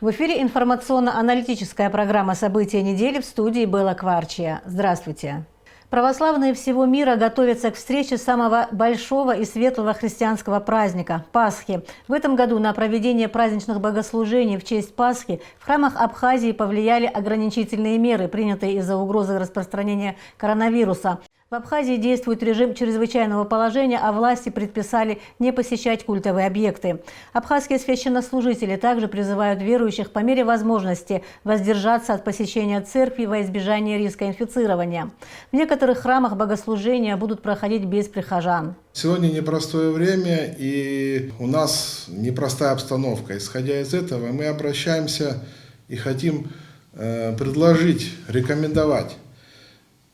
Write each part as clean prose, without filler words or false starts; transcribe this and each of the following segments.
В эфире информационно-аналитическая программа «События недели», в студии Белла Кварчия. Здравствуйте. Православные всего мира готовятся к встрече самого большого и светлого христианского праздника – Пасхи. В этом году на проведение праздничных богослужений в честь Пасхи в храмах Абхазии повлияли ограничительные меры, принятые из-за угрозы распространения коронавируса. В Абхазии действует режим чрезвычайного положения, а власти предписали не посещать культовые объекты. Абхазские священнослужители также призывают верующих по мере возможности воздержаться от посещения церкви во избежание риска инфицирования. В некоторых храмах богослужения будут проходить без прихожан. Сегодня непростое время, и у нас непростая обстановка. Исходя из этого, мы обращаемся и хотим предложить, рекомендовать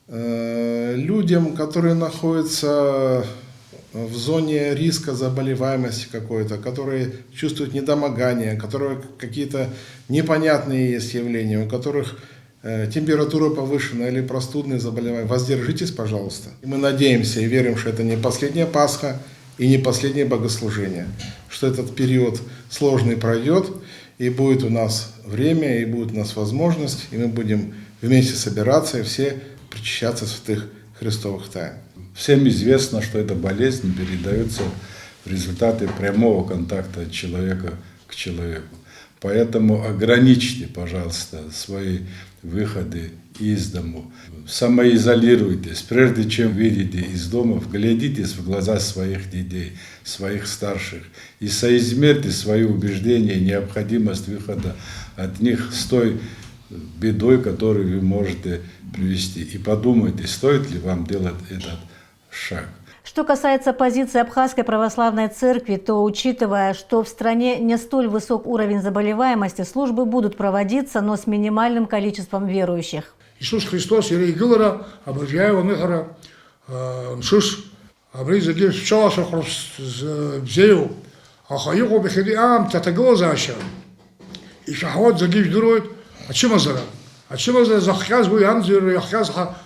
людям, которые находятся в зоне риска заболеваемости какой-то, которые чувствуют недомогание, у которых какие-то непонятные есть явления, у которых температура повышена или простудные заболевания, воздержитесь, пожалуйста. И мы надеемся и верим, что это не последняя Пасха и не последнее богослужение, что этот период сложный пройдет, и будет у нас время, и будет у нас возможность, и мы будем вместе собираться, и все причащаться святых христовых тайн. Всем известно, что эта болезнь передается в результате прямого контакта от человека к человеку. Поэтому ограничьте, пожалуйста, свои выходы из дому. Самоизолируйтесь. Прежде чем выйдете из дома, вглядитесь в глаза своих детей, своих старших, и соизмерьте свои убеждения и необходимость выхода от них с той бедой, которую вы можете привести. И подумайте, стоит ли вам делать этот шаг. Что касается позиции Абхазской православной церкви, то, учитывая, что в стране не столь высок уровень заболеваемости, службы будут проводиться, но с минимальным количеством верующих. Иисус Христос ирейгылара, обращаева михара, мшиш, обрезали чаша взею, ахаюгу бихиди татагозаша, и шахват загив дуроид, ачимазара. Ачимазара захказвуй амзир яхказха,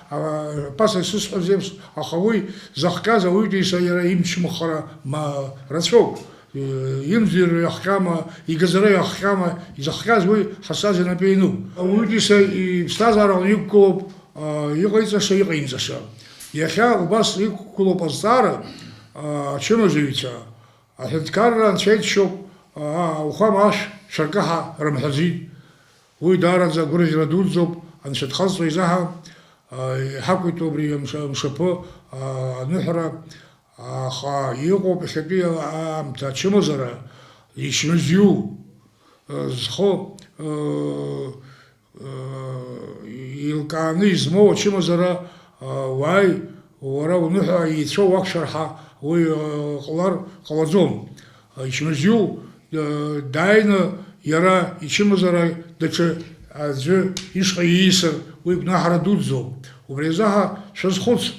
пас Иисус Христос ахавуй захказа уйдиса ираим чмухара ма рацов. Имзир яхкама и газара яхкама и захказвуй хасази на пейну. Уйдиса и стазара юккулоп югайзаша югайнзаша. Яхя убас юккулоп аздара ачимазуица. Ахеткарра анчейтшоп ухамаш шаркаха рамхази. ويدارن ذا غرج ردودزوب أن شتخلص ويزها حكوا توبري مشبه نحرة خا يقو بخبيه أم تشمزرة يشمزيو خو يلقانيزمو تشمزرة واي ورا نحرة يتشو وكشرها ويقلر قلزوم يشمزيو داين يرى يشمزرة دچه از عشق عیسی و ابن حردودزو و برزها شزخوت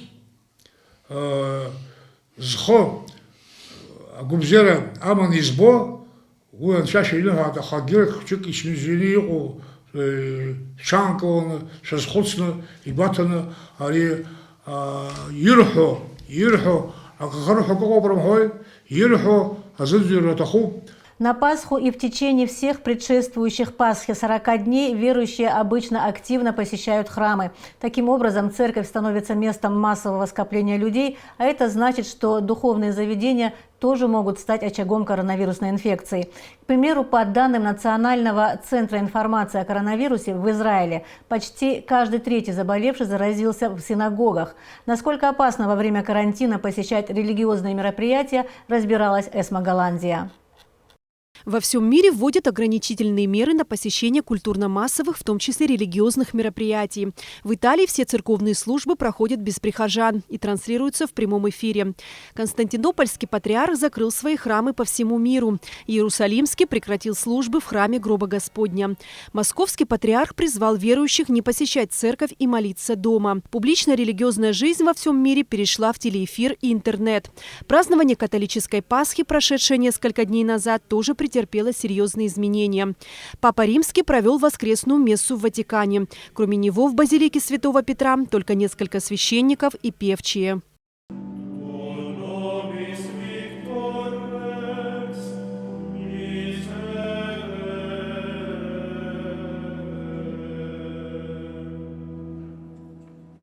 زخو گوبزره امان ازبو و انشاش اینه ها دخاگیر کچک اشنزینی و شانکون شزخوتسن ایباتن هری یرحو اقرحو قبرم های یرحو اززیر تخوب. На Пасху и в течение всех предшествующих Пасхе 40 дней верующие обычно активно посещают храмы. Таким образом, церковь становится местом массового скопления людей, а это значит, что духовные заведения тоже могут стать очагом коронавирусной инфекции. К примеру, по данным Национального центра информации о коронавирусе в Израиле, почти каждый третий заболевший заразился в синагогах. Насколько опасно во время карантина посещать религиозные мероприятия, разбиралась Эсма Голландия. Во всем мире вводят ограничительные меры на посещение культурно-массовых, в том числе религиозных мероприятий. В Италии все церковные службы проходят без прихожан и транслируются в прямом эфире. Константинопольский патриарх закрыл свои храмы по всему миру. Иерусалимский прекратил службы в храме Гроба Господня. Московский патриарх призвал верующих не посещать церковь и молиться дома. Публичная религиозная жизнь во всем мире перешла в телеэфир и интернет. Празднование католической Пасхи, прошедшее несколько дней назад, тоже претерпела серьезные изменения. Папа Римский провел воскресную мессу в Ватикане. Кроме него в базилике Святого Петра только несколько священников и певчие.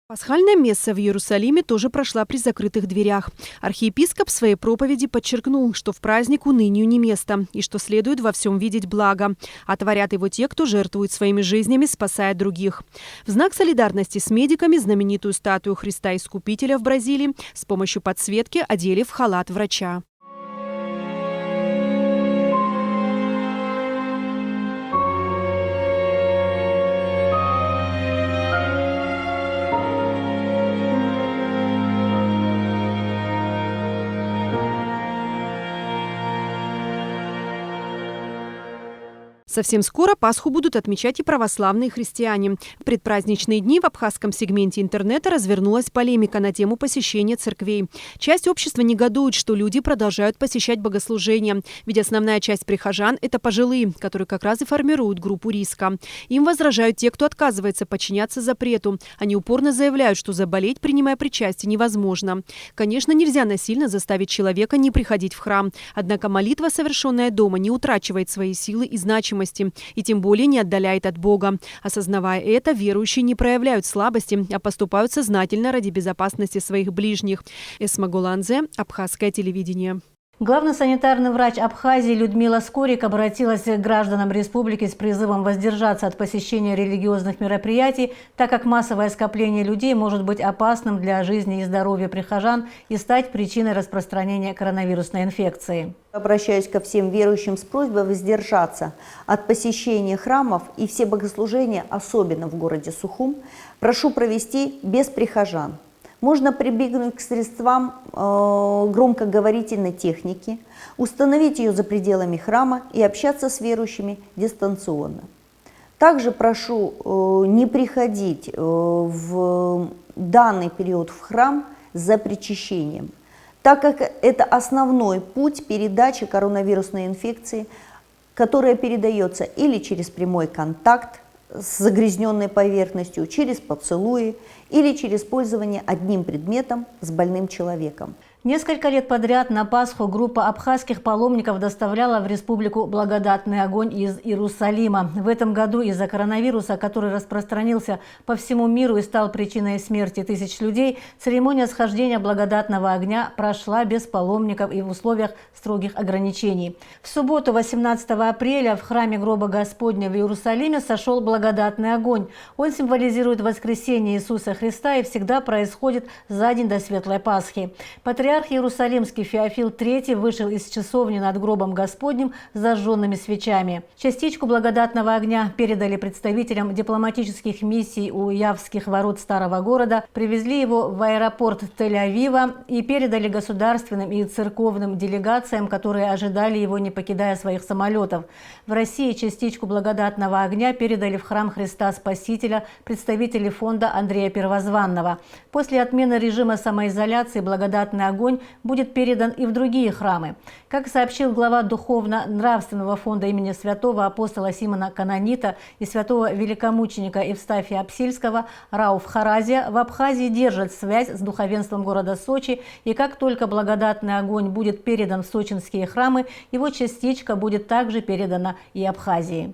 Пасхальная месса в Иерусалиме тоже прошла при закрытых дверях. Архиепископ в своей проповеди подчеркнул, что в праздник унынию не место и что следует во всем видеть благо. А творят его те, кто жертвует своими жизнями, спасая других. В знак солидарности с медиками знаменитую статую Христа Искупителя в Бразилии с помощью подсветки одели в халат врача. Совсем скоро Пасху будут отмечать и православные христиане. В предпраздничные дни в абхазском сегменте интернета развернулась полемика на тему посещения церквей. Часть общества негодует, что люди продолжают посещать богослужения, ведь основная часть прихожан – это пожилые, которые как раз и формируют группу риска. Им возражают те, кто отказывается подчиняться запрету. Они упорно заявляют, что заболеть, принимая причастие, невозможно. Конечно, нельзя насильно заставить человека не приходить в храм. Однако молитва, совершенная дома, не утрачивает свои силы и значимости. И тем более не отдаляет от Бога. Осознавая это, верующие не проявляют слабости, а поступают сознательно ради безопасности своих ближних. Эсма Голанзе, Абхазское телевидение. Главный санитарный врач Абхазии Людмила Скорик обратилась к гражданам республики с призывом воздержаться от посещения религиозных мероприятий, так как массовое скопление людей может быть опасным для жизни и здоровья прихожан и стать причиной распространения коронавирусной инфекции. Обращаюсь ко всем верующим с просьбой воздержаться от посещения храмов и все богослужения, особенно в городе Сухум, прошу провести без прихожан. Можно прибегнуть к средствам громкоговорительной техники, установить ее за пределами храма и общаться с верующими дистанционно. Также прошу не приходить в данный период в храм за причащением, так как это основной путь передачи коронавирусной инфекции, которая передается или через прямой контакт с загрязненной поверхностью, через поцелуи или через пользование одним предметом с больным человеком. Несколько лет подряд на Пасху группа абхазских паломников доставляла в республику благодатный огонь из Иерусалима. В этом году из-за коронавируса, который распространился по всему миру и стал причиной смерти тысяч людей, церемония схождения благодатного огня прошла без паломников и в условиях строгих ограничений. В субботу, 18 апреля, в храме гроба Господня в Иерусалиме сошел благодатный огонь. Он символизирует воскресение Иисуса Христа и всегда происходит за день до Светлой Пасхи. Патриарх Иерусалимский Феофил III вышел из часовни над гробом Господним с зажженными свечами. Частичку благодатного огня передали представителям дипломатических миссий у Явских ворот Старого города, привезли его в аэропорт Тель-Авива и передали государственным и церковным делегациям, которые ожидали его, не покидая своих самолетов. В России частичку благодатного огня передали в храм Христа Спасителя представители фонда Андрея Первозванного. После отмены режима самоизоляции благодатный огонь будет передан и в другие храмы. Как сообщил глава духовно-нравственного фонда имени святого апостола Симона Канонита и святого великомученика Евстафия Апсильского Рауф Харазия, в Абхазии держат связь с духовенством города Сочи, и как только благодатный огонь будет передан в сочинские храмы, его частичка будет также передана и Абхазии.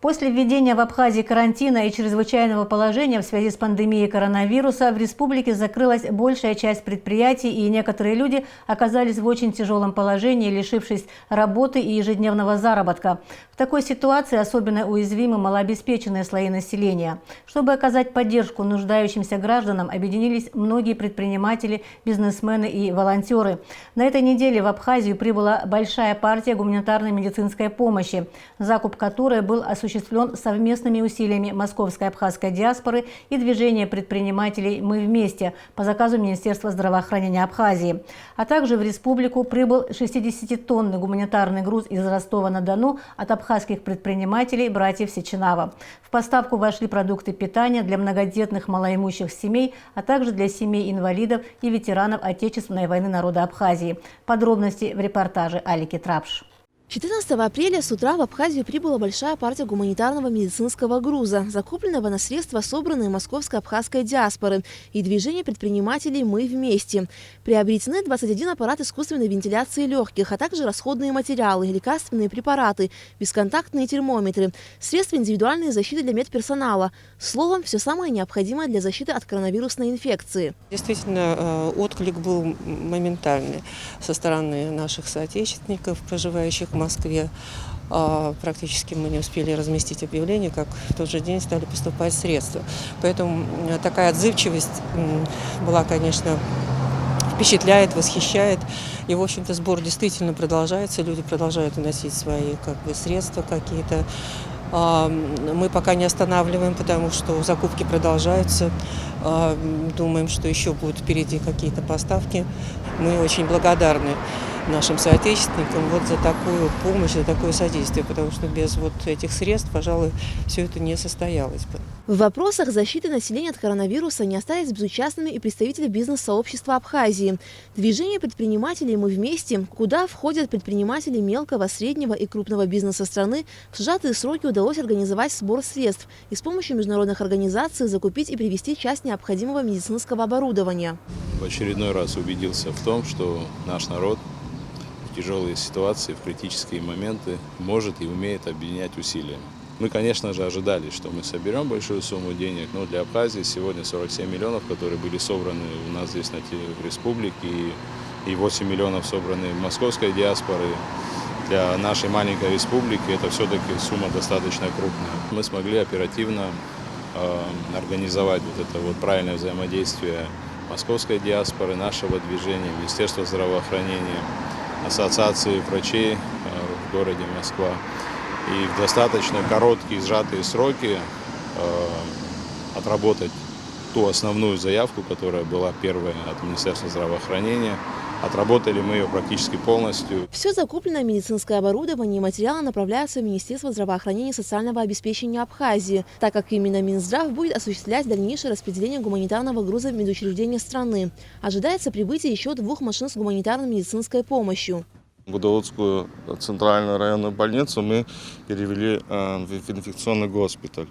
После введения в Абхазии карантина и чрезвычайного положения в связи с пандемией коронавируса в республике закрылась большая часть предприятий, и некоторые люди оказались в очень тяжелом положении, лишившись работы и ежедневного заработка. В такой ситуации особенно уязвимы малообеспеченные слои населения. Чтобы оказать поддержку нуждающимся гражданам, объединились многие предприниматели, бизнесмены и волонтеры. На этой неделе в Абхазию прибыла большая партия гуманитарной медицинской помощи, закуп которой был осуществлен совместными усилиями Московской абхазской диаспоры и движения предпринимателей «Мы вместе» по заказу Министерства здравоохранения Абхазии. А также в республику прибыл 60-тонный гуманитарный груз из Ростова-на-Дону от абхазских предпринимателей братьев Сеченава. В поставку вошли продукты питания для многодетных малоимущих семей, а также для семей инвалидов и ветеранов Отечественной войны народа Абхазии. Подробности в репортаже Алики Трапш. 14 апреля с утра в Абхазию прибыла большая партия гуманитарного медицинского груза, закупленного на средства, собранные московской абхазской диаспоры, и движение предпринимателей «Мы вместе». Приобретены 21 аппарат искусственной вентиляции легких, а также расходные материалы, лекарственные препараты, бесконтактные термометры, средства индивидуальной защиты для медперсонала. Словом, все самое необходимое для защиты от коронавирусной инфекции. Действительно, отклик был моментальный со стороны наших соотечественников, проживающих в Москве. Практически мы не успели разместить объявление, как в тот же день стали поступать средства. Поэтому такая отзывчивость была, конечно, впечатляет, восхищает. И, в общем-то, сбор действительно продолжается. Люди продолжают уносить свои средства какие-то. Мы пока не останавливаем, потому что закупки продолжаются. Думаем, что еще будут впереди какие-то поставки. Мы очень благодарны нашим соотечественникам за такую помощь, за такое содействие, потому что без этих средств, пожалуй, все это не состоялось бы. В вопросах защиты населения от коронавируса не остались безучастными и представители бизнес-сообщества Абхазии. Движение предпринимателей «Мы вместе», куда входят предприниматели мелкого, среднего и крупного бизнеса страны, в сжатые сроки удалось организовать сбор средств и с помощью международных организаций закупить и привезти часть необходимого медицинского оборудования. В очередной раз убедился в том, что наш народ в тяжелые ситуации, в критические моменты может и умеет объединять усилия. Мы, конечно же, ожидали, что мы соберем большую сумму денег, но для Абхазии сегодня 47 миллионов, которые были собраны у нас здесь в республике, и 8 миллионов собраны московской диаспорой. Для нашей маленькой республики это все-таки сумма достаточно крупная. Мы смогли оперативно организовать это правильное взаимодействие московской диаспоры, нашего движения, Министерства здравоохранения, Ассоциации врачей в городе Москва. И в достаточно короткие, сжатые сроки отработать ту основную заявку, которая была первая от Министерства здравоохранения. Отработали мы ее практически полностью. Все закупленное медицинское оборудование и материалы направляются в Министерство здравоохранения и социального обеспечения Абхазии, так как именно Минздрав будет осуществлять дальнейшее распределение гуманитарного груза в медучреждения страны. Ожидается прибытие еще 2 машин с гуманитарной медицинской помощью. Гудаутскую центральную районную больницу мы перевели в инфекционный госпиталь.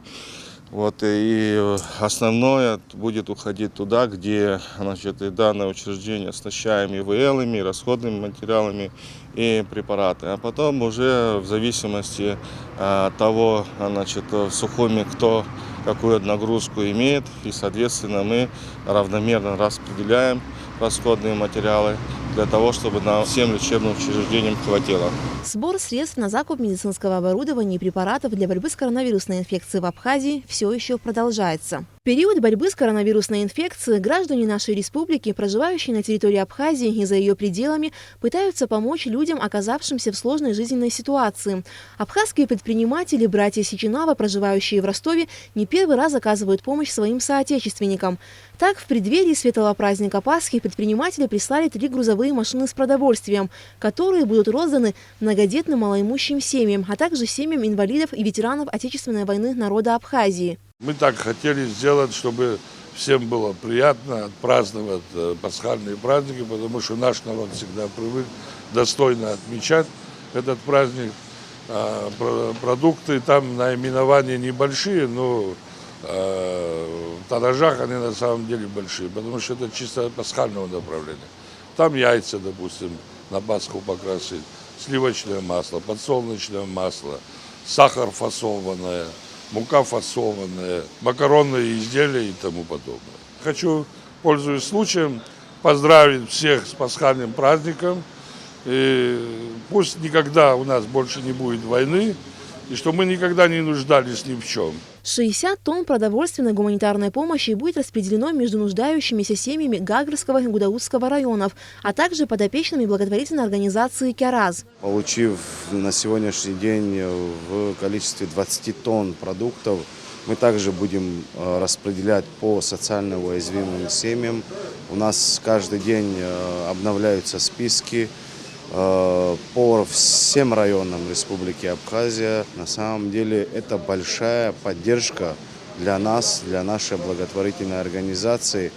И основное будет уходить туда, где и данное учреждение оснащаем ИВЛами, расходными материалами и препараты. А потом уже в зависимости от того, в Сухуми кто какую нагрузку имеет, и, соответственно, мы равномерно распределяем расходные материалы для того, чтобы нам всем лечебным учреждениям хватило. Сбор средств на закуп медицинского оборудования и препаратов для борьбы с коронавирусной инфекцией в Абхазии все еще продолжается. В период борьбы с коронавирусной инфекцией граждане нашей республики, проживающие на территории Абхазии и за ее пределами, пытаются помочь людям, оказавшимся в сложной жизненной ситуации. Абхазские предприниматели, братья Сеченава, проживающие в Ростове, не первый раз оказывают помощь своим соотечественникам. Так, в преддверии светлого праздника Пасхи предприниматели прислали 3 грузовые машины с продовольствием, которые будут розданы многодетным малоимущим семьям, а также семьям инвалидов и ветеранов Отечественной войны народа Абхазии. Мы так хотели сделать, чтобы всем было приятно отпраздновать пасхальные праздники, потому что наш народ всегда привык достойно отмечать этот праздник. Продукты там наименования небольшие, но в тиражах они на самом деле большие, потому что это чисто пасхального направления. Там яйца, допустим, на Пасху покрасить, сливочное масло, подсолнечное масло, сахар фасованное, мука фасованная, макаронные изделия и тому подобное. Хочу, пользуясь случаем, поздравить всех с пасхальным праздником. И пусть никогда у нас больше не будет войны, и что мы никогда не нуждались ни в чем. 60 тонн продовольственной гуманитарной помощи будет распределено между нуждающимися семьями Гагрского и Гудаутского районов, а также подопечными благотворительной организации «Кераз». Получив на сегодняшний день в количестве 20 тонн продуктов, мы также будем распределять по социально уязвимым семьям. У нас каждый день обновляются списки по всем районам Республики Абхазия. На самом деле это большая поддержка для нас, для нашей благотворительной организации.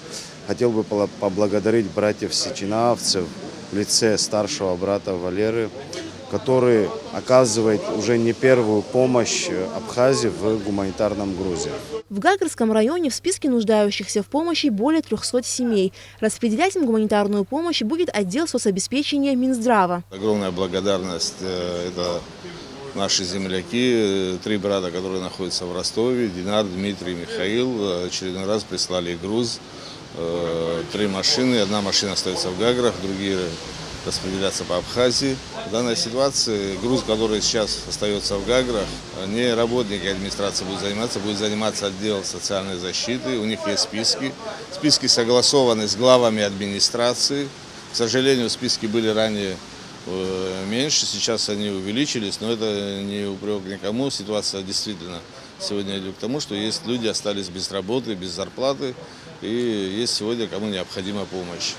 Хотел бы поблагодарить братьев сеченавцев в лице старшего брата Валеры, который оказывает уже не первую помощь Абхазии в гуманитарном грузе. В Гагарском районе в списке нуждающихся в помощи более 300 семей. Распределять им гуманитарную помощь будет отдел соцобеспечения Минздрава. Огромная благодарность это наши земляки, 3 брата, которые находятся в Ростове, Динар, Дмитрий, Михаил, очередной раз прислали груз, 3 машины, 1 машина остается в Гаграх, другие распределяться по Абхазии. В данной ситуации груз, который сейчас остается в Гаграх, не работники администрации будет заниматься отдел социальной защиты, у них есть списки. Списки согласованы с главами администрации. К сожалению, списки были ранее меньше, сейчас они увеличились, но это не упрек никому. Ситуация действительно сегодня идет к тому, что есть люди, остались без работы, без зарплаты, и есть сегодня кому необходима помощь.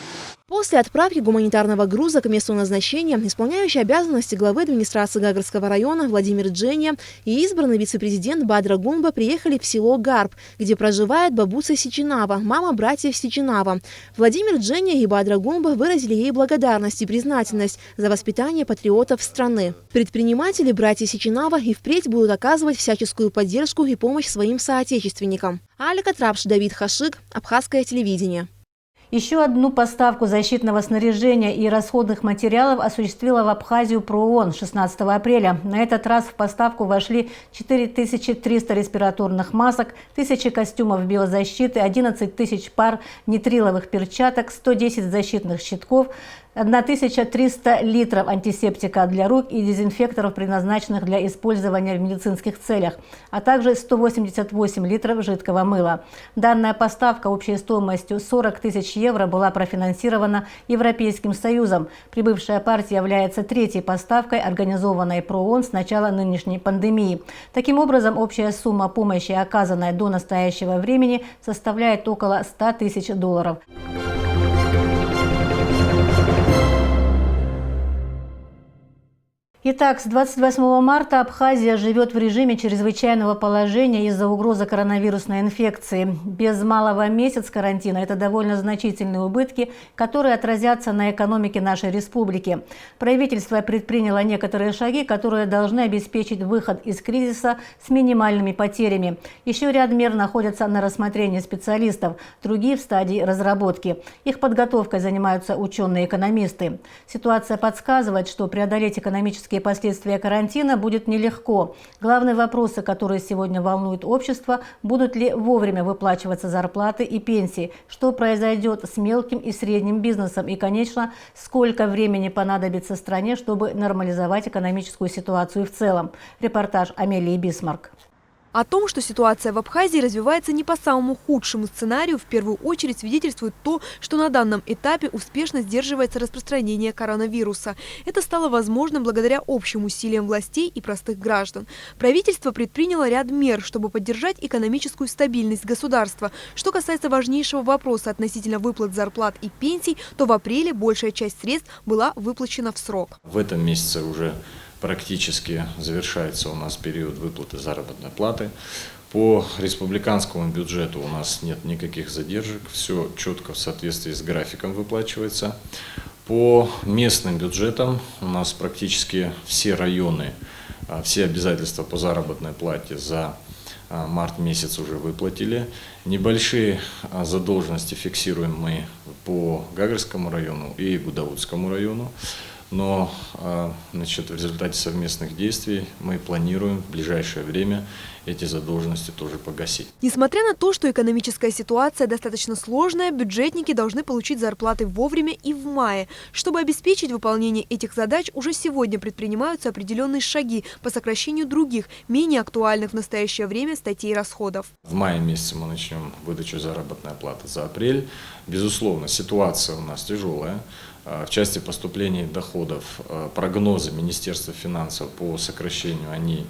После отправки гуманитарного груза к месту назначения исполняющий обязанности главы администрации Гагарского района Владимир Джения и избранный вице-президент Бадра Гумба приехали в село Гарб, где проживает бабуца Сичинава, мама братьев Сичинава. Владимир Джения и Бадра Гумба выразили ей благодарность и признательность за воспитание патриотов страны. Предприниматели братья Сичинава и впредь будут оказывать всяческую поддержку и помощь своим соотечественникам. Алика Трапш, Давид Хашик, Абхазское телевидение. Еще одну поставку защитного снаряжения и расходных материалов осуществила в Абхазию ПРООН 16 апреля. На этот раз в поставку вошли 4300 респираторных масок, 1000 костюмов биозащиты, 11 тысяч пар нитриловых перчаток, 110 защитных щитков, 1300 литров антисептика для рук и дезинфекторов, предназначенных для использования в медицинских целях, а также 188 литров жидкого мыла. Данная поставка общей стоимостью 40 тысяч евро была профинансирована Европейским Союзом. Прибывшая партия является 3-й поставкой, организованной ПРООН с начала нынешней пандемии. Таким образом, общая сумма помощи, оказанная до настоящего времени, составляет около 100 тысяч долларов. Итак, с 28 марта Абхазия живет в режиме чрезвычайного положения из-за угрозы коронавирусной инфекции. Без малого месяц карантина – это довольно значительные убытки, которые отразятся на экономике нашей республики. Правительство предприняло некоторые шаги, которые должны обеспечить выход из кризиса с минимальными потерями. Еще ряд мер находятся на рассмотрении специалистов, другие в стадии разработки. Их подготовкой занимаются ученые-экономисты. Ситуация подсказывает, что преодолеть экономические последствия карантина будет нелегко. Главные вопросы, которые сегодня волнуют общество, будут ли вовремя выплачиваться зарплаты и пенсии, что произойдет с мелким и средним бизнесом и, конечно, сколько времени понадобится стране, чтобы нормализовать экономическую ситуацию в целом. Репортаж Амелии Бисмарк. О том, что ситуация в Абхазии развивается не по самому худшему сценарию, в первую очередь свидетельствует то, что на данном этапе успешно сдерживается распространение коронавируса. Это стало возможным благодаря общим усилиям властей и простых граждан. Правительство предприняло ряд мер, чтобы поддержать экономическую стабильность государства. Что касается важнейшего вопроса относительно выплат зарплат и пенсий, то в апреле большая часть средств была выплачена в срок. В этом месяце уже практически завершается у нас период выплаты заработной платы. По республиканскому бюджету у нас нет никаких задержек, все четко в соответствии с графиком выплачивается. По местным бюджетам у нас практически все районы, все обязательства по заработной плате за март месяц уже выплатили. Небольшие задолженности фиксируем мы по Гагарскому району и Гудаутскому району. Но в результате совместных действий мы планируем в ближайшее время эти задолженности тоже погасить. Несмотря на то, что экономическая ситуация достаточно сложная, бюджетники должны получить зарплаты вовремя и в мае. Чтобы обеспечить выполнение этих задач, уже сегодня предпринимаются определенные шаги по сокращению других, менее актуальных в настоящее время статей расходов. В мае месяце мы начнем выдачу заработной платы за апрель. Безусловно, ситуация у нас тяжелая. В части поступления доходов прогнозы Министерства финансов по сокращению они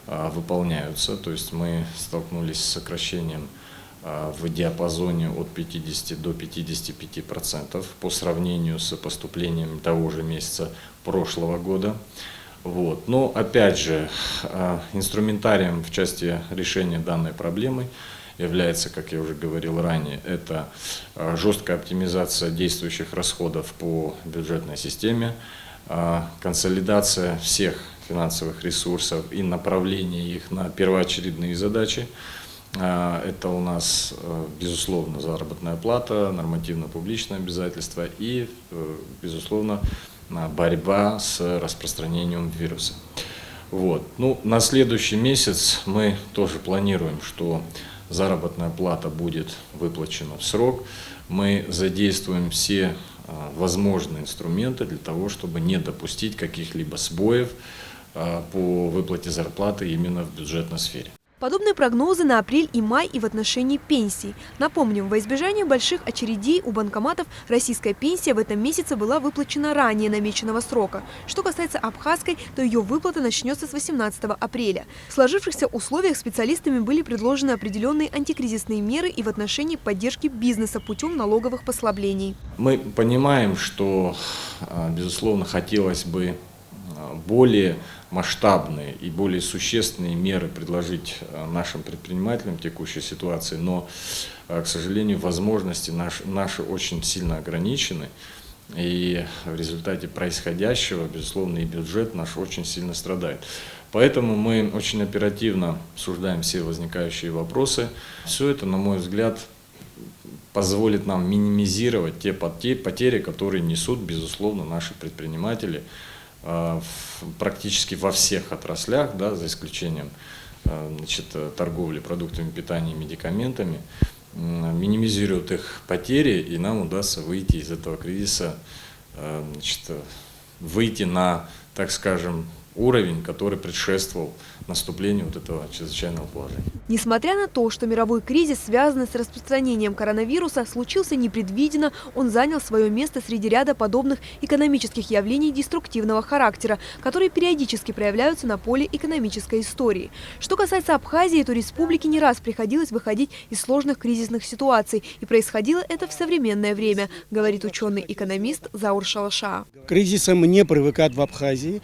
выполняются. То есть мы столкнулись с сокращением в диапазоне от 50 до 55% по сравнению с поступлением того же месяца прошлого года. Но опять же, инструментарием в части решения данной проблемы является, как я уже говорил ранее, это жесткая оптимизация действующих расходов по бюджетной системе, консолидация всех финансовых ресурсов и направление их на первоочередные задачи. Это у нас, безусловно, заработная плата, нормативно-публичные обязательства и, безусловно, борьба с распространением вируса. Вот. Ну, на следующий месяц мы тоже планируем, что заработная плата будет выплачена в срок. Мы задействуем все возможные инструменты для того, чтобы не допустить каких-либо сбоев по выплате зарплаты именно в бюджетной сфере. Подобные прогнозы на апрель и май и в отношении пенсий. Напомним, во избежание больших очередей у банкоматов российская пенсия в этом месяце была выплачена ранее намеченного срока. Что касается абхазской, то ее выплата начнется с 18 апреля. В сложившихся условиях специалистами были предложены определенные антикризисные меры и в отношении поддержки бизнеса путем налоговых послаблений. Мы понимаем, что, безусловно, хотелось бы более масштабные и более существенные меры предложить нашим предпринимателям в текущей ситуации, но, к сожалению, возможности наши очень сильно ограничены, и в результате происходящего, безусловно, и бюджет наш очень сильно страдает. Поэтому мы очень оперативно обсуждаем все возникающие вопросы. Все это, на мой взгляд, позволит нам минимизировать те потери, которые несут, безусловно, наши предприниматели практически во всех отраслях, да, за исключением торговли продуктами питания и медикаментами, минимизируют их потери, и нам удастся выйти из этого кризиса, выйти на, так скажем, уровень, который предшествовал наступлению вот этого чрезвычайного положения. Несмотря на то, что мировой кризис, связанный с распространением коронавируса, случился непредвиденно, он занял свое место среди ряда подобных экономических явлений деструктивного характера, которые периодически проявляются на поле экономической истории. Что касается Абхазии, то республике не раз приходилось выходить из сложных кризисных ситуаций, и происходило это в современное время, говорит ученый-экономист Заур Шалаша. К кризисам не привыкают в Абхазии.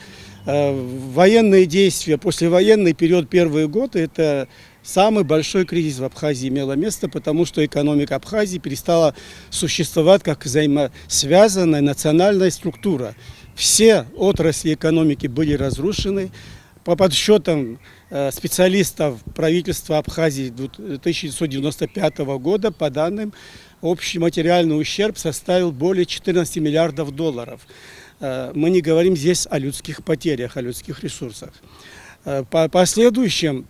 Военные действия, послевоенный период, первые годы, это самый большой кризис в Абхазии имело место, потому что экономика Абхазии перестала существовать как взаимосвязанная национальная структура. Все отрасли экономики были разрушены. По подсчетам специалистов правительства Абхазии 1995 года, по данным, общий материальный ущерб составил более 14 миллиардов долларов. Мы не говорим здесь о людских потерях, о людских ресурсах. По последующим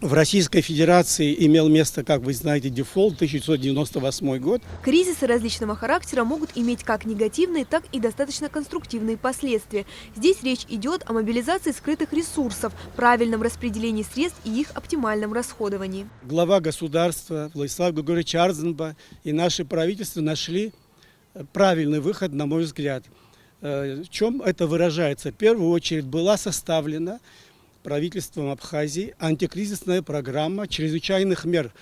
в Российской Федерации имел место, как вы знаете, дефолт 1998 год. Кризисы различного характера могут иметь как негативные, так и достаточно конструктивные последствия. Здесь речь идет о мобилизации скрытых ресурсов, правильном распределении средств и их оптимальном расходовании. Глава государства Владислав Григорьевич Арзенба и наше правительство нашли правильный выход, на мой взгляд. В чем это выражается? В первую очередь была составлена правительством Абхазии антикризисная программа чрезвычайных мер,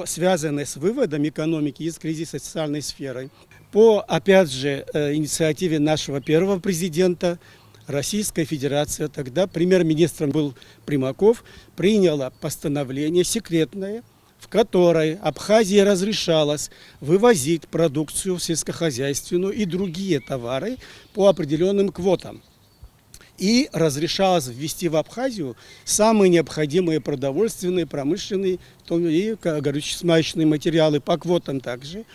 связанная с выводом экономики из кризиса социальной сферы. По, опять же, инициативе нашего первого президента, Российская Федерация, тогда премьер-министром был Примаков, приняла постановление секретное, в которой Абхазии разрешалось вывозить продукцию сельскохозяйственную и другие товары по определенным квотам. И разрешалось ввести в Абхазию самые необходимые продовольственные, промышленные и горюче-смазочные материалы по квотам также.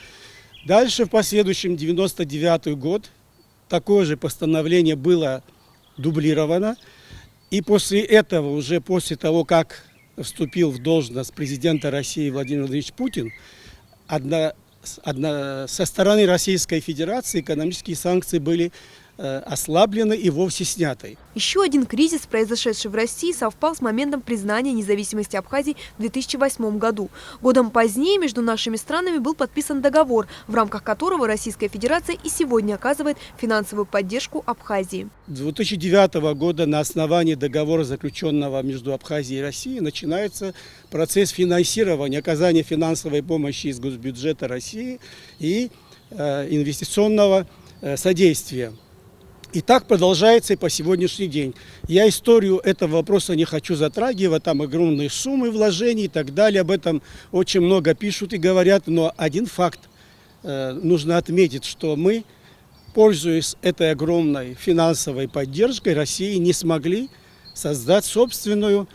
Дальше в последующем 1999 год такое же постановление было дублировано. И после этого, уже после того, как вступил в должность президента России Владимир Владимирович Путин, со стороны Российской Федерации экономические санкции были ослаблены и вовсе сняты. Еще один кризис, произошедший в России, совпал с моментом признания независимости Абхазии в 2008 году. Годом позднее между нашими странами был подписан договор, в рамках которого Российская Федерация и сегодня оказывает финансовую поддержку Абхазии. С 2009 года на основании договора, заключенного между Абхазией и Россией, начинается процесс финансирования, оказания финансовой помощи из госбюджета России и инвестиционного содействия. И так продолжается и по сегодняшний день. Я историю этого вопроса не хочу затрагивать, там огромные суммы вложений и так далее, об этом очень много пишут и говорят, но один факт нужно отметить, что мы пользуясь этой огромной финансовой поддержкой, России не смогли создать собственную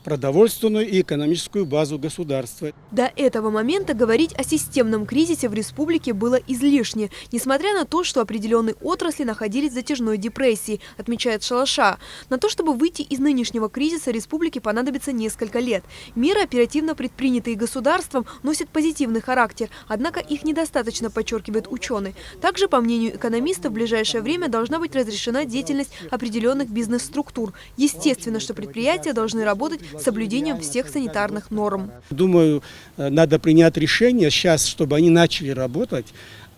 продовольственную и экономическую базу государства. До этого момента говорить о системном кризисе в республике было излишне, несмотря на то, что определенные отрасли находились в затяжной депрессии, отмечает Шалаша. На то, чтобы выйти из нынешнего кризиса, республике понадобится несколько лет. Меры, оперативно предпринятые государством, носят позитивный характер, однако их недостаточно, подчеркивает ученый. Также, по мнению экономистов, в ближайшее время должна быть разрешена деятельность определенных бизнес-структур. Естественно, что предприятия должны работать с соблюдением всех санитарных норм. Думаю, надо принять решение сейчас, чтобы они начали работать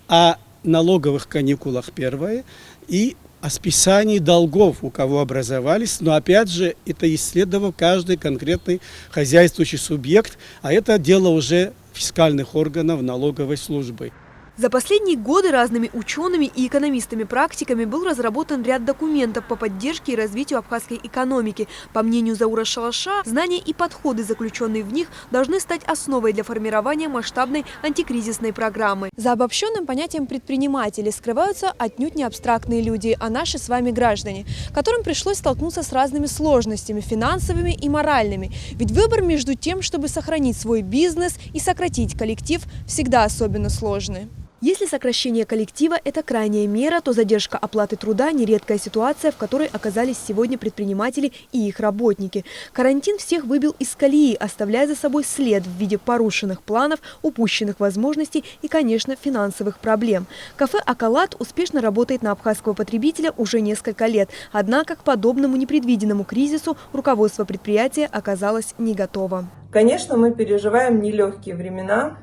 о налоговых каникулах первое и о списании долгов, у кого образовались. Но опять же, это исследовал каждый конкретный хозяйствующий субъект, а это дело уже фискальных органов налоговой службы. За последние годы разными учеными и экономистами-практиками был разработан ряд документов по поддержке и развитию абхазской экономики. По мнению Заура Шалаша, знания и подходы, заключенные в них, должны стать основой для формирования масштабной антикризисной программы. За обобщенным понятием предприниматели скрываются отнюдь не абстрактные люди, а наши с вами граждане, которым пришлось столкнуться с разными сложностями, финансовыми и моральными. Ведь выбор между тем, чтобы сохранить свой бизнес и сократить коллектив, всегда особенно сложный. Если сокращение коллектива – это крайняя мера, то задержка оплаты труда – нередкая ситуация, в которой оказались сегодня предприниматели и их работники. Карантин всех выбил из колеи, оставляя за собой след в виде порушенных планов, упущенных возможностей и, конечно, финансовых проблем. Кафе «Акалат» успешно работает на абхазского потребителя уже несколько лет. Однако к подобному непредвиденному кризису руководство предприятия оказалось не готово. Конечно, мы переживаем нелегкие времена.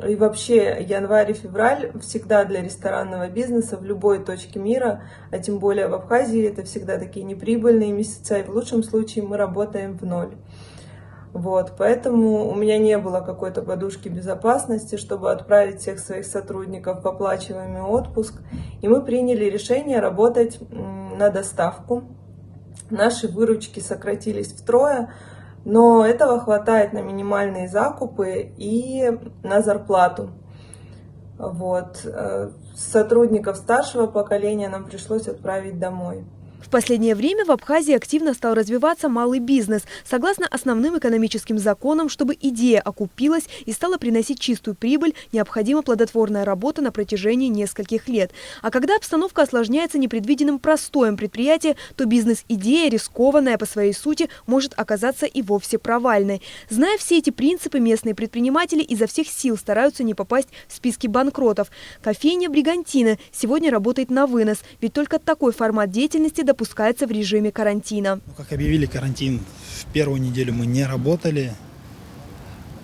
И вообще январь и февраль всегда для ресторанного бизнеса в любой точке мира, а тем более в Абхазии, это всегда такие неприбыльные месяца, и в лучшем случае мы работаем в ноль. Вот, поэтому у меня не было какой-то подушки безопасности, чтобы отправить всех своих сотрудников в оплачиваемый отпуск. И мы приняли решение работать на доставку. Наши выручки сократились втрое. Но этого хватает на минимальные закупы и на зарплату. Вот. Сотрудников старшего поколения нам пришлось отправить домой. В последнее время в Абхазии активно стал развиваться малый бизнес. Согласно основным экономическим законам, чтобы идея окупилась и стала приносить чистую прибыль, необходима плодотворная работа на протяжении нескольких лет. А когда обстановка осложняется непредвиденным простоем предприятия, то бизнес-идея, рискованная по своей сути, может оказаться и вовсе провальной. Зная все эти принципы, местные предприниматели изо всех сил стараются не попасть в списки банкротов. Кофейня «Бригантина» сегодня работает на вынос, ведь только такой формат деятельности допускается в режиме карантина. Как объявили карантин, в первую неделю мы не работали,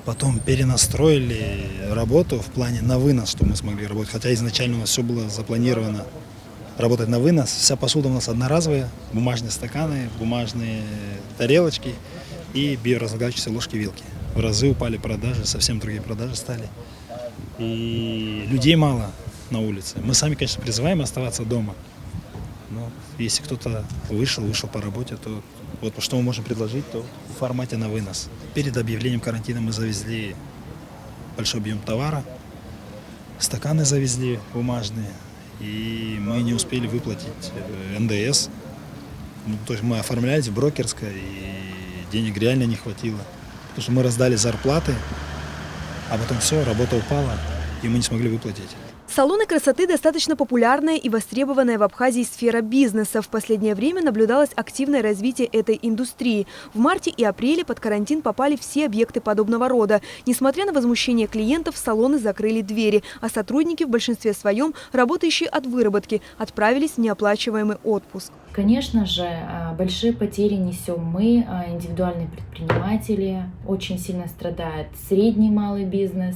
потом перенастроили работу в плане на вынос, что мы смогли работать, хотя изначально у нас все было запланировано работать на вынос. Вся посуда у нас одноразовая, бумажные стаканы, бумажные тарелочки и биоразлагающиеся ложки-вилки. В разы упали продажи, совсем другие продажи стали. И людей мало на улице. Мы сами, конечно, призываем оставаться дома. Но если кто-то вышел по работе, то вот что мы можем предложить, то в формате на вынос. Перед объявлением карантина мы завезли большой объем товара, стаканы завезли бумажные, и мы не успели выплатить НДС. То есть мы оформлялись в брокерской, и денег реально не хватило. Потому что мы раздали зарплаты, а потом все, работа упала, и мы не смогли выплатить. Салоны красоты – достаточно популярная и востребованная в Абхазии сфера бизнеса. В последнее время наблюдалось активное развитие этой индустрии. В марте и апреле под карантин попали все объекты подобного рода. Несмотря на возмущение клиентов, салоны закрыли двери, а сотрудники, в большинстве своем работающие от выработки, отправились в неоплачиваемый отпуск. Конечно же, большие потери несем мы, индивидуальные предприниматели. Очень сильно страдает средний и малый бизнес.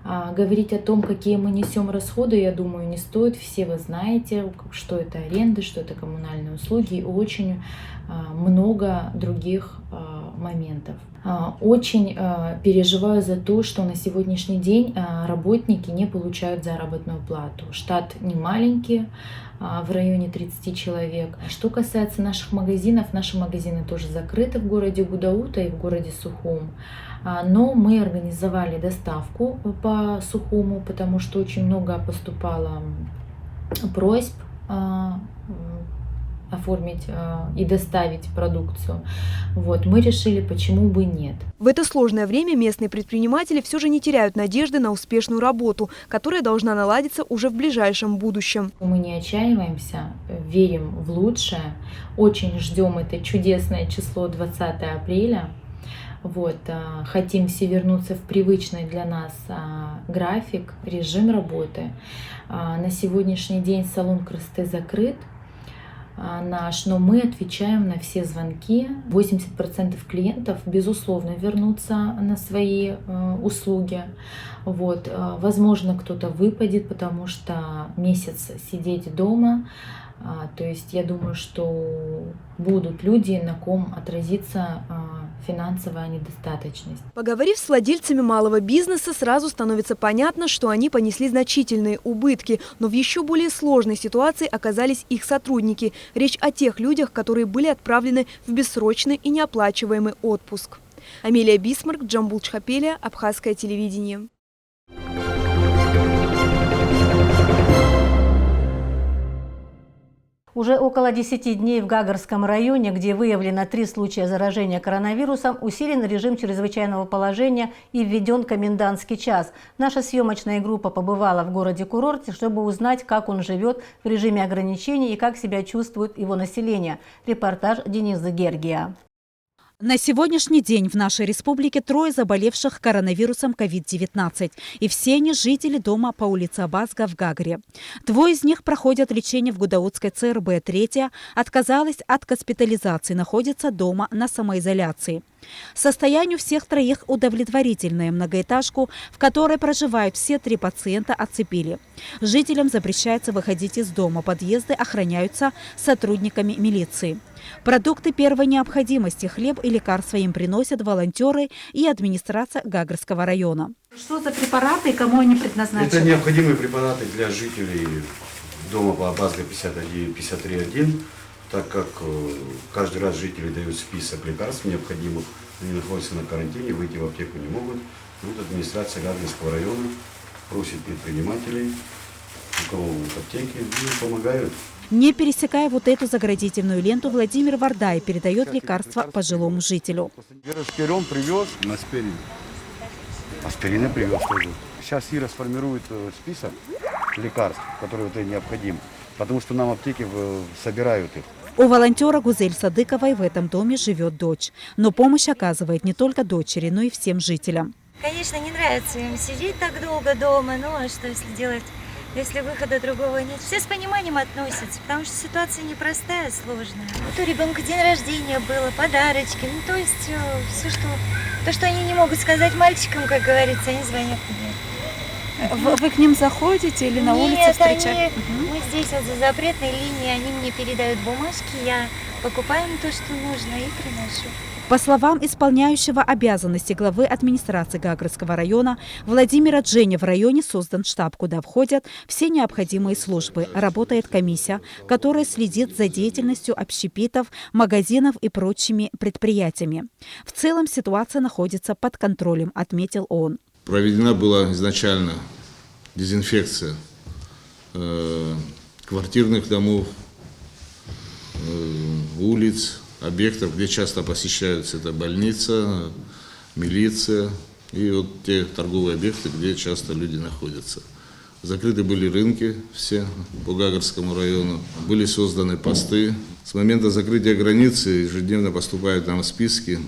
Говорить о том, какие мы несем расходы, я думаю, не стоит. Все вы знаете, что это аренда, что это коммунальные услуги и очень много других моментов. Очень переживаю за то, что на сегодняшний день работники не получают заработную плату. Штат не маленький, в районе 30 человек. Что касается наших магазинов, наши магазины тоже закрыты в городе Гудаута и в городе Сухум. Но мы организовали доставку по Сухуму, потому что очень много поступало просьб оформить и доставить продукцию. Вот, мы решили, почему бы нет. В это сложное время местные предприниматели все же не теряют надежды на успешную работу, которая должна наладиться уже в ближайшем будущем. Мы не отчаиваемся, верим в лучшее, очень ждем это чудесное число 20 апреля. Вот, хотим все вернуться в привычный для нас график, режим работы. На сегодняшний день салон красоты закрыт наш, но мы отвечаем на все звонки. 80% клиентов, безусловно, вернутся на свои услуги. Вот. Возможно, кто-то выпадет, потому что месяц сидеть дома. То есть я думаю, что будут люди, на ком отразится финансовая недостаточность. Поговорив с владельцами малого бизнеса, сразу становится понятно, что они понесли значительные убытки, но в еще более сложной ситуации оказались их сотрудники. Речь о тех людях, которые были отправлены в бессрочный и неоплачиваемый отпуск. Амелия Бисмарк, Джамбул Чхапелия, Абхазское телевидение. Уже около 10 дней в Гагарском районе, где выявлено 3 случая заражения коронавирусом, усилен режим чрезвычайного положения и введен комендантский час. Наша съемочная группа побывала в городе-курорте, чтобы узнать, как он живет в режиме ограничений и как себя чувствует его население. Репортаж Дениса Гергия. На сегодняшний день в нашей республике 3 заболевших коронавирусом COVID-19. И все они жители дома по улице Абазга в Гагаре. 2 из них проходят лечение в Гудаутской ЦРБ. 3 отказалась от госпитализации, находится дома на самоизоляции. Состояние у всех 3 удовлетворительное. Многоэтажку, в которой проживают все 3 пациента, оцепили. Жителям запрещается выходить из дома. Подъезды охраняются сотрудниками милиции. Продукты первой необходимости, хлеб и лекарства им приносят волонтеры и администрация Гагарского района. Что за препараты и кому они предназначены? Это необходимые препараты для жителей дома по Абазга 53.1, так как каждый раз жители дают список лекарств необходимых, они находятся на карантине, выйти в аптеку не могут. Вот администрация Гагарского района просит предпринимателей, у кого в аптеке, и помогают. Не пересекая вот эту заградительную ленту, Владимир Вардай передает лекарства пожилому жителю. Аспирин привез. Аспирин. Аспирин привез тоже. Сейчас Ира сформирует список лекарств, которые вот необходимы, потому что нам аптеки собирают их. У волонтера Гузель Садыковой в этом доме живет дочь. Но помощь оказывает не только дочери, но и всем жителям. Конечно, не нравится им сидеть так долго дома, но а что если делать? Если выхода другого нет. Все с пониманием относятся, потому что ситуация непростая, сложная. Вот у ребенка день рождения было, подарочки, ну то есть все, что они не могут сказать мальчикам, как говорится, они звонят мне. Вы к ним заходите или на улице встречаете? Мы здесь вот за запретной линией, они мне передают бумажки, я покупаю им то, что нужно, и приношу. По словам исполняющего обязанности главы администрации Гагарского района Владимира Дженя, в районе создан штаб, куда входят все необходимые службы. Работает комиссия, которая следит за деятельностью общепитов, магазинов и прочими предприятиями. В целом ситуация находится под контролем, отметил он. Проведена была изначально дезинфекция квартирных домов, улиц, объектов, где часто посещаются, это больница, милиция и вот те торговые объекты, где часто люди находятся. Закрыты были рынки все по Гагарскому району, были созданы посты. С момента закрытия границы ежедневно поступают нам списки,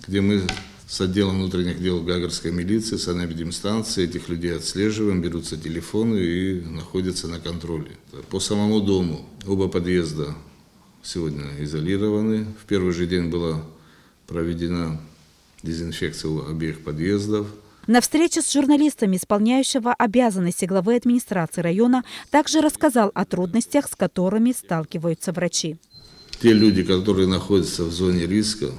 где мы с отделом внутренних дел Гагарской милиции, санэпидемстанции этих людей отслеживаем, берутся телефоны и находятся на контроле. По самому дому оба подъезда сегодня изолированы. В первый же день была проведена дезинфекция обеих подъездов. На встрече с журналистами исполняющего обязанности главы администрации района также рассказал о трудностях, с которыми сталкиваются врачи. Те люди, которые находятся в зоне риска,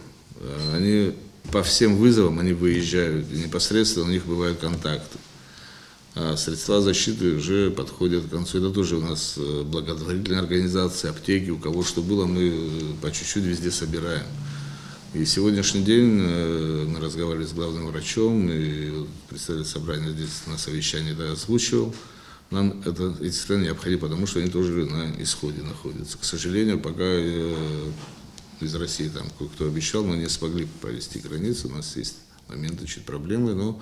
Они по всем вызовам они выезжают, и непосредственно у них бывают контакты. А средства защиты уже подходят к концу. Это тоже у нас благотворительные организации, аптеки, у кого что было, мы по чуть-чуть везде собираем. И сегодняшний день мы разговаривали с главным врачом, и представитель собрания здесь на совещании озвучивал. Нам эти страны необходимо, потому что они тоже на исходе находятся. К сожалению, пока из России там кто обещал, мы не смогли провести границу. У нас есть моменты, чуть проблемы, но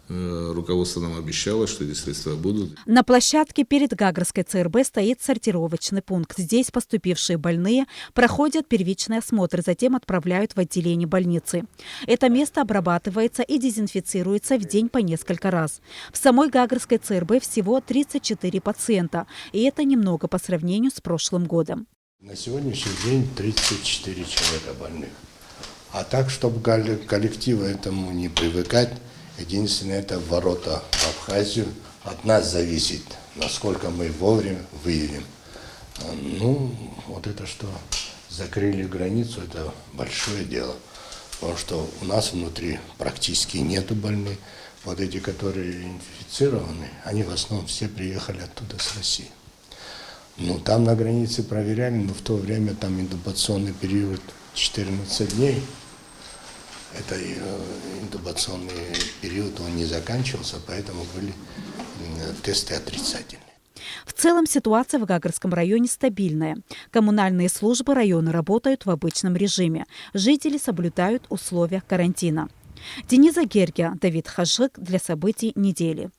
руководство нам обещало, что эти средства будут. На площадке перед Гагрской ЦРБ стоит сортировочный пункт. Здесь поступившие больные проходят первичный осмотр, затем отправляют в отделение больницы. Это место обрабатывается и дезинфицируется в день по несколько раз. В самой Гагрской ЦРБ всего 34 пациента, и это немного по сравнению с прошлым годом. На сегодняшний день 34 человека больных. А так, чтобы коллективу этому не привыкать, единственное, это ворота в Абхазию. От нас зависит, насколько мы вовремя выявим. Ну, вот это что закрыли границу, это большое дело. Потому что у нас внутри практически нету больных. Вот эти, которые инфицированы, они в основном все приехали оттуда с России. Ну, там на границе проверяли, но в то время там инкубационный период 14 дней. Это инкубационный период, он не заканчивался, поэтому были тесты отрицательные. В целом ситуация в Гагрском районе стабильная. Коммунальные службы района работают в обычном режиме. Жители соблюдают условия карантина. Дениза Гергия, Давид Хажик для событий недели.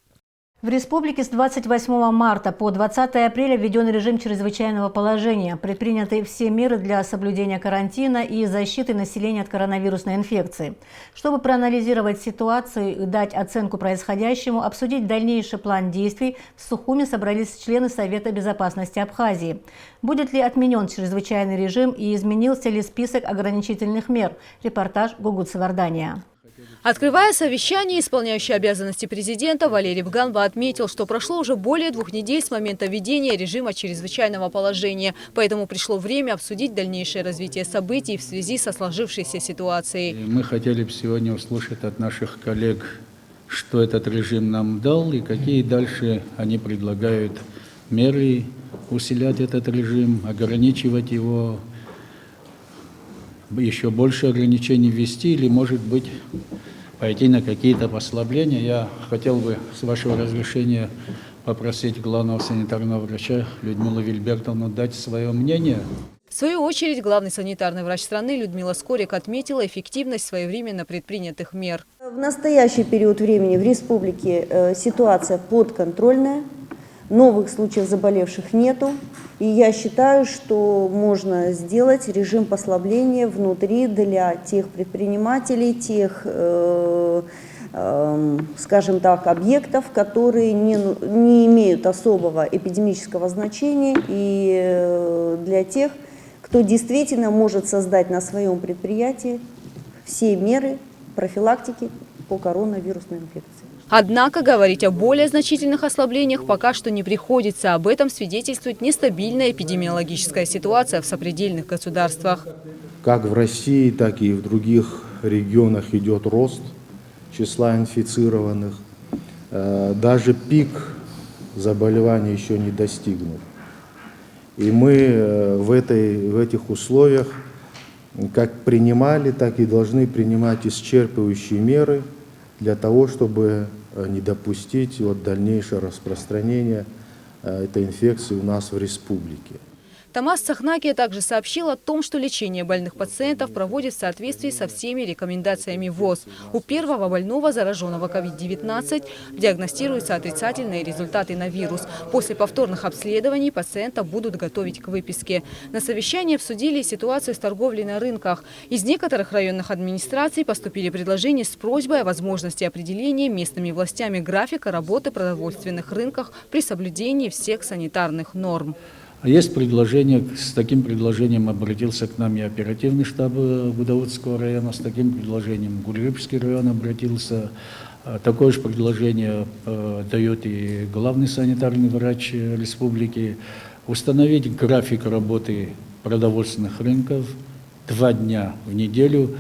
В республике с 28 марта по 20 апреля введен режим чрезвычайного положения. Предприняты все меры для соблюдения карантина и защиты населения от коронавирусной инфекции. Чтобы проанализировать ситуацию и дать оценку происходящему, обсудить дальнейший план действий, в Сухуми собрались члены Совета безопасности Абхазии. Будет ли отменен чрезвычайный режим и изменился ли список ограничительных мер? Репортаж Гугут Савардания. Открывая совещание, исполняющий обязанности президента Валерий Бганба отметил, что прошло уже более 2 недель с момента введения режима чрезвычайного положения. Поэтому пришло время обсудить дальнейшее развитие событий в связи со сложившейся ситуацией. Мы хотели бы сегодня услышать от наших коллег, что этот режим нам дал и какие дальше они предлагают меры усилять этот режим, ограничивать его, еще больше ограничений ввести или, может быть, пойти на какие-то послабления. Я хотел бы, с вашего разрешения, попросить главного санитарного врача Людмилу Вильбертовну дать свое мнение. В свою очередь, главный санитарный врач страны Людмила Скорик отметила эффективность своевременно предпринятых мер. В настоящий период времени в республике ситуация подконтрольная, новых случаев заболевших нету. И я считаю, что можно сделать режим послабления внутри для тех предпринимателей, тех, скажем так, объектов, которые не имеют особого эпидемического значения, и для тех, кто действительно может создать на своем предприятии все меры профилактики по коронавирусной инфекции. Однако говорить о более значительных ослаблениях пока что не приходится. Об этом свидетельствует нестабильная эпидемиологическая ситуация в сопредельных государствах. Как в России, так и в других регионах идет рост числа инфицированных. Даже пик заболевания еще не достигнут. И мы в этих условиях как принимали, так и должны принимать исчерпывающие меры для того, чтобы не допустить дальнейшего распространения этой инфекции у нас в республике. Тамас Цахнакия также сообщил о том, что лечение больных пациентов проводит в соответствии со всеми рекомендациями ВОЗ. У первого больного, зараженного COVID-19, диагностируются отрицательные результаты на вирус. После повторных обследований пациента будут готовить к выписке. На совещании обсудили ситуацию с торговлей на рынках. Из некоторых районных администраций поступили предложения с просьбой о возможности определения местными властями графика работы продовольственных рынках при соблюдении всех санитарных норм. Есть предложение, с таким предложением обратился к нам и оперативный штаб Гудаутского района, с таким предложением Гульрыбский район обратился. Такое же предложение дает и главный санитарный врач республики. Установить график работы продовольственных рынков 2 дня в неделю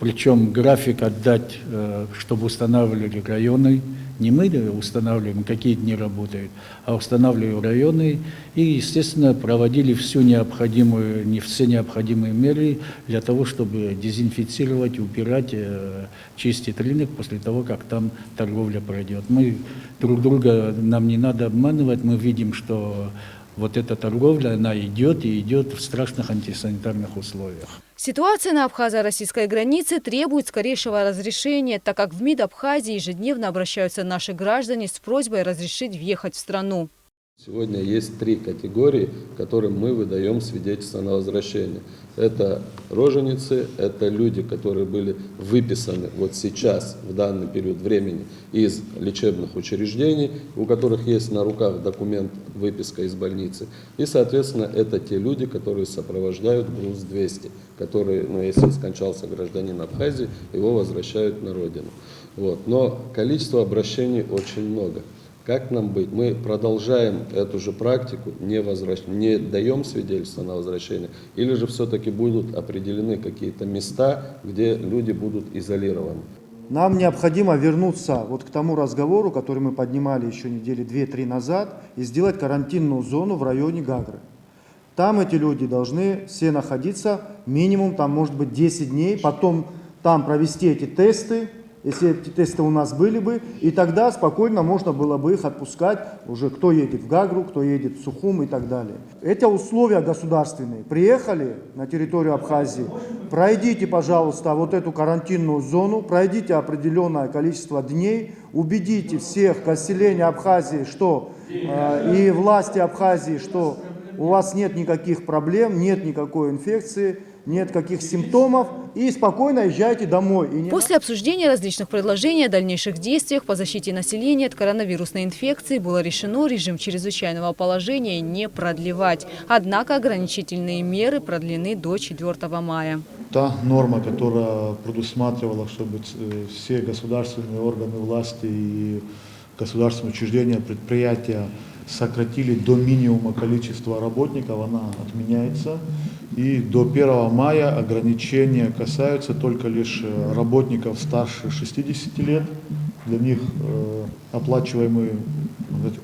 Причем график отдать, чтобы устанавливали районы. Не мы устанавливаем, какие дни работают, а устанавливали районы. И, естественно, проводили все необходимые меры для того, чтобы дезинфицировать, убирать, чистить рынок после того, как там торговля пройдет. Мы друг друга, нам не надо обманывать, мы видим, что вот эта торговля, она идет и идет в страшных антисанитарных условиях. Ситуация на абхазо-российской границе требует скорейшего разрешения, так как в МИД Абхазии ежедневно обращаются наши граждане с просьбой разрешить въехать в страну. Сегодня есть 3 категории, которым мы выдаем свидетельство на возвращение. Это роженицы, это люди, которые были выписаны вот сейчас, в данный период времени, из лечебных учреждений, у которых есть на руках документ выписка из больницы. И, соответственно, это те люди, которые сопровождают груз 200, которые, если скончался гражданин Абхазии, его возвращают на родину. Вот. Но количество обращений очень много. Как нам быть? Мы продолжаем эту же практику, не даем свидетельства на возвращение, или же все-таки будут определены какие-то места, где люди будут изолированы? Нам необходимо вернуться вот к тому разговору, который мы поднимали еще недели 2-3 назад, и сделать карантинную зону в районе Гагры. Там эти люди должны все находиться минимум, там может быть 10 дней, потом там провести эти тесты, если эти тесты у нас были бы, и тогда спокойно можно было бы их отпускать, уже кто едет в Гагру, кто едет в Сухум и так далее. Эти условия государственные. Приехали на территорию Абхазии, пройдите, пожалуйста, вот эту карантинную зону, пройдите определенное количество дней, убедите всех населения Абхазии, что и власти Абхазии, что у вас нет никаких проблем, нет никакой инфекции, нет каких симптомов, и спокойно езжайте домой. После обсуждения различных предложений о дальнейших действиях по защите населения от коронавирусной инфекции было решено режим чрезвычайного положения не продлевать. Однако ограничительные меры продлены до 4 мая. Та норма, которая предусматривала, чтобы все государственные органы власти и государственные учреждения, предприятия сократили до минимума количество работников, она отменяется. И до 1 мая ограничения касаются только лишь работников старше 60 лет. Для них оплачиваемый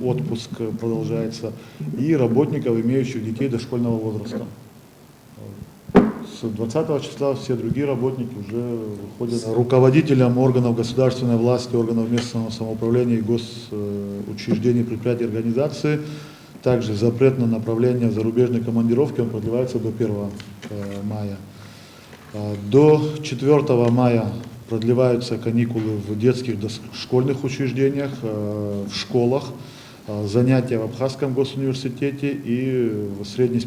отпуск продолжается. И работников, имеющих детей дошкольного возраста. С 20 числа все другие работники уже выходят. Руководителям органов государственной власти, органов местного самоуправления и госучреждений, предприятий и организаций также запрет на направление зарубежной командировки, он продлевается до 1 мая. До 4 мая продлеваются каникулы в детских дошкольных учреждениях, в школах, занятия в Абхазском госуниверситете и в средних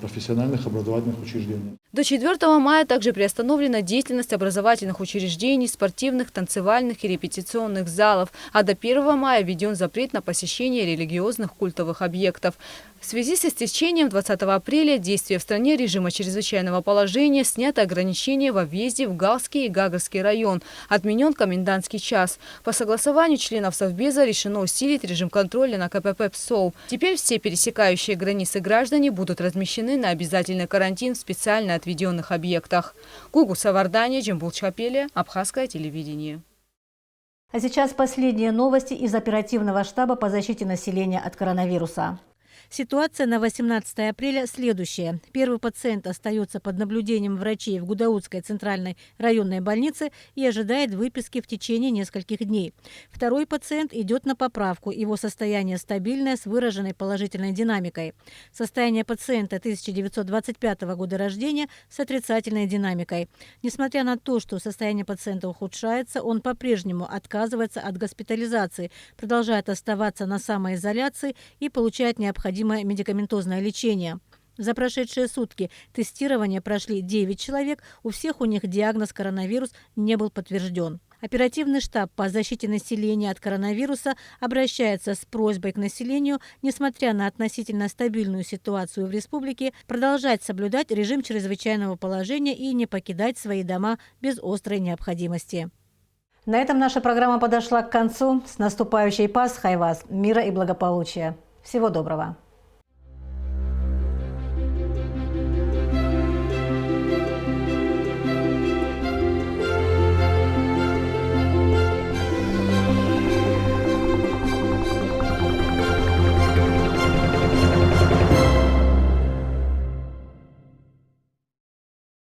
профессиональных образовательных учреждениях. До 4 мая также приостановлена деятельность образовательных учреждений, спортивных, танцевальных и репетиционных залов, а до 1 мая введен запрет на посещение религиозных культовых объектов. В связи с истечением 20 апреля действия в стране режима чрезвычайного положения снято ограничение во въезде в Галский и Гагрский район. Отменен комендантский час. По согласованию членов Совбеза решено усилить режим контроля на КПП ПСОУ. Теперь все пересекающие границы граждане будут размещены на обязательный карантин в специально отведенных объектах. Гугу Савардания, Джамбул Чапелия, Абхазское телевидение. А сейчас последние новости из оперативного штаба по защите населения от коронавируса. Ситуация на 18 апреля следующая. Первый пациент остается под наблюдением врачей в Гудаутской центральной районной больнице и ожидает выписки в течение нескольких дней. Второй пациент идет на поправку. Его состояние стабильное с выраженной положительной динамикой. Состояние пациента 1925 года рождения с отрицательной динамикой. Несмотря на то, что состояние пациента ухудшается, он по-прежнему отказывается от госпитализации, продолжает оставаться на самоизоляции и получает необходимое медикаментозное лечение. За прошедшие сутки тестирования прошли 9 человек, у всех у них диагноз коронавирус не был подтвержден. Оперативный штаб по защите населения от коронавируса обращается с просьбой к населению, несмотря на относительно стабильную ситуацию в республике, продолжать соблюдать режим чрезвычайного положения и не покидать свои дома без острой необходимости. На этом наша программа подошла к концу. С наступающей Пасхой вас! Мира и благополучия! Всего доброго!